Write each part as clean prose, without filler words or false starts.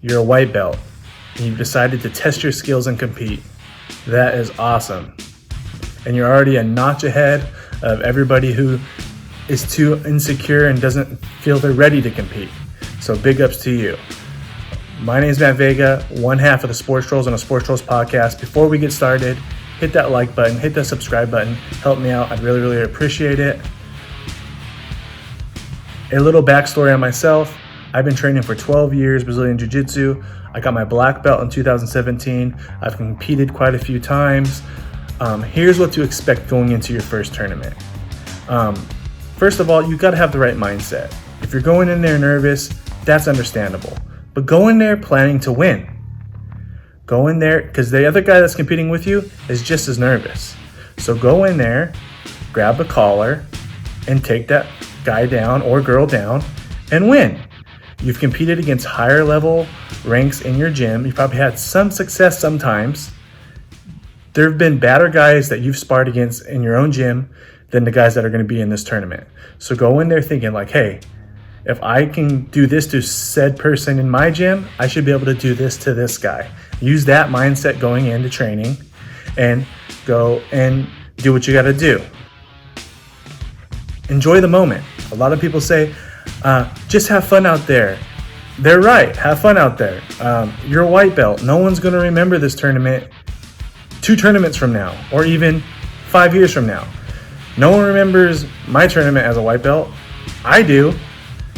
you're a white belt, and you've decided to test your skills and compete. That is awesome. And you're already a notch ahead of everybody who is too insecure and doesn't feel they're ready to compete. So big ups to you. My name is Matt Vega, one half of the Sports Trolls on the Sports Trolls podcast. Before we get started, hit that like button, hit that subscribe button. Help me out. I'd really appreciate it. A little backstory on myself. I've been training for 12 years, Brazilian Jiu-Jitsu. I got my black belt in 2017. I've competed quite a few times. Here's what to expect going into your first tournament. First of all, you got to have the right mindset. If you're going in there nervous, that's understandable. But go in there planning to win. Go in there because the other guy that's competing with you is just as nervous. So go in there, grab the collar, and take that guy down or girl down and win. You've competed against higher level ranks in your gym. You've probably had some success sometimes. There have been better guys that you've sparred against in your own gym than the guys that are going to be in this tournament. So go in there thinking like, hey, if I can do this to said person in my gym, I should be able to do this to this guy. Use that mindset going into training and go and do what you got to do. Enjoy the moment. A lot of people say, just have fun out there. They're right. Have fun out there. You're a white belt. No one's going to remember this tournament 2 tournaments from now or even 5 years from now. No one remembers my tournament as a white belt. I do.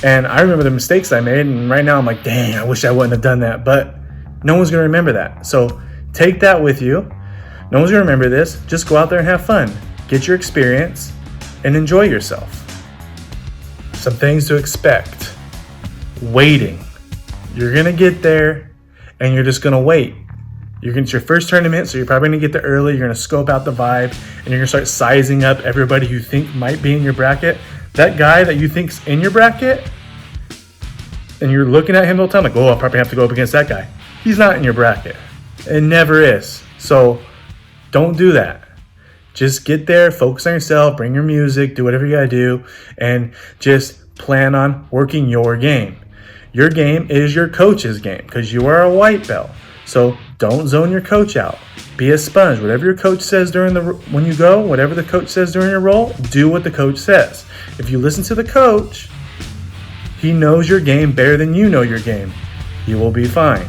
And I remember the mistakes I made. And right now I'm like, dang, I wish I wouldn't have done that. But no one's going to remember that. So take that with you. No one's going to remember this. Just go out there and have fun. Get your experience and enjoy yourself. Some things to expect. Waiting. You're going to get there and you're just going to wait. It's your first tournament, so you're probably going to get there early. You're going to scope out the vibe and you're going to start sizing up everybody you think might be in your bracket. That guy that you think's in your bracket and you're looking at him the whole time like, oh, I'll probably have to go up against that guy. He's not in your bracket. It never is. So don't do that. Just get there, focus on yourself, bring your music, do whatever you gotta do, and just plan on working your game. Your game is your coach's game because you are a white belt. So don't zone your coach out. Be a sponge. Whatever your coach says when you go, whatever the coach says during your roll, do what the coach says. If you listen to the coach, he knows your game better than you know your game. You will be fine.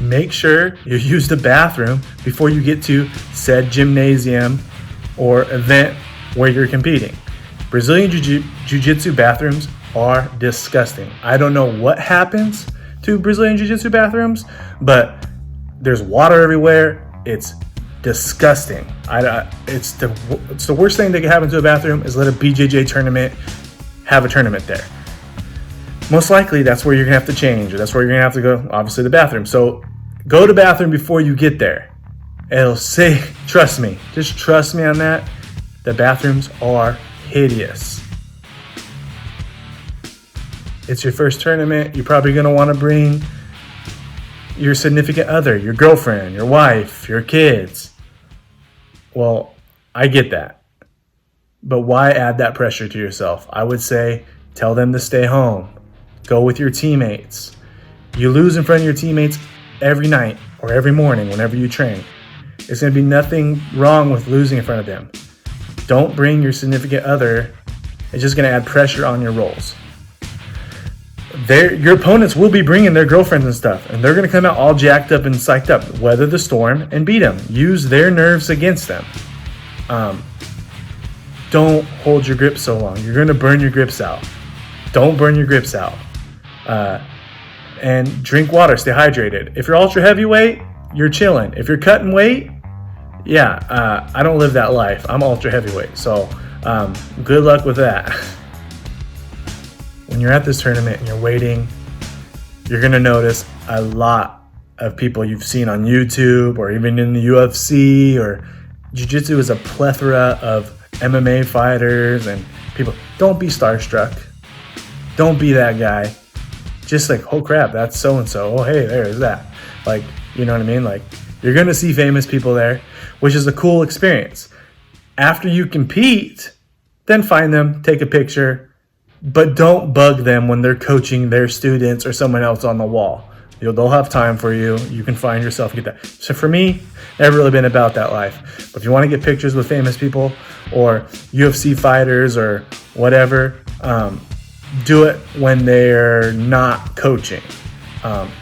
Make sure you use the bathroom before you get to said gymnasium or event where you're competing. Brazilian Jiu-Jitsu bathrooms are disgusting. I don't know what happens to Brazilian Jiu-Jitsu bathrooms, but there's water everywhere. It's disgusting. It's the worst thing that can happen to a bathroom is let a BJJ tournament have a tournament there. Most likely that's where you're going to have to change, or that's where you're going to have to go, obviously, the bathroom. So go to the bathroom before you get there. It'll say, trust me, just trust me on that. The bathrooms are hideous. It's your first tournament. You're probably going to want to bring your significant other, your girlfriend, your wife, your kids. Well, I get that. But why add that pressure to yourself? I would say tell them to stay home. Go with your teammates. You lose in front of your teammates every night or every morning whenever you train. There's going to be nothing wrong with losing in front of them. Don't bring your significant other. It's just going to add pressure on your rolls. Your opponents will be bringing their girlfriends and stuff, and they're going to come out all jacked up and psyched up. Weather the storm and beat them. Use their nerves against them. Don't hold your grip so long. You're going to burn your grips out. Don't burn your grips out. And drink water. Stay hydrated. If you're ultra heavyweight, you're chilling. If you're cutting weight, I don't live that life. I'm ultra heavyweight. So good luck with that. When you're at this tournament and you're waiting, you're going to notice a lot of people you've seen on YouTube or even in the UFC, or Jiu-Jitsu is a plethora of MMA fighters and people. Don't be starstruck. Don't be that guy. Just like, oh crap, that's so-and-so. Oh, hey, there's that. Like, you know what I mean? Like, you're going to see famous people there, which is a cool experience. After you compete, then find them, take a picture, but don't bug them when they're coaching their students or someone else on the wall. They'll have time for you. You can find yourself and get that. So for me, never really been about that life. But if you want to get pictures with famous people or UFC fighters or whatever, do it when they're not coaching.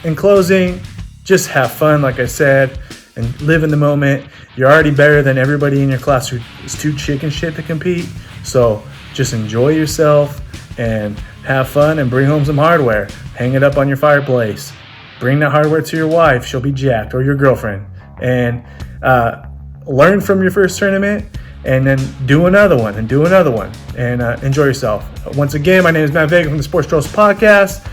In closing, just have fun, like I said, and live in the moment. You're already better than everybody in your class who is too chicken shit to compete. So just enjoy yourself and have fun and bring home some hardware. Hang it up on your fireplace. Bring that hardware to your wife. She'll be jacked, or your girlfriend. And learn from your first tournament, and then do another one and do another one, and enjoy yourself. Once again, my name is Matt Vega from the Sports Trolls Podcast.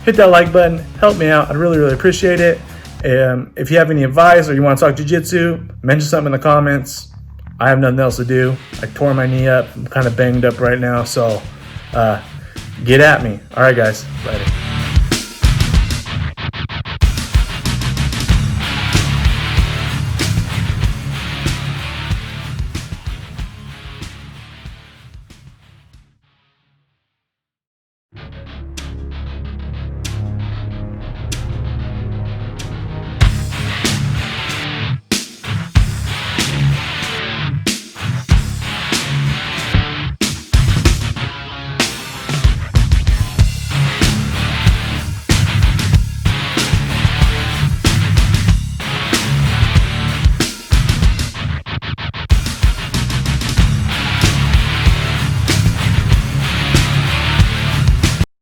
Hit that like button. Help me out. I'd really, really appreciate it. If you have any advice or you want to talk jiu-jitsu, mention something in the comments. I have nothing else to do. I tore my knee up. I'm kind of banged up right now, so get at me. All right, guys. Later.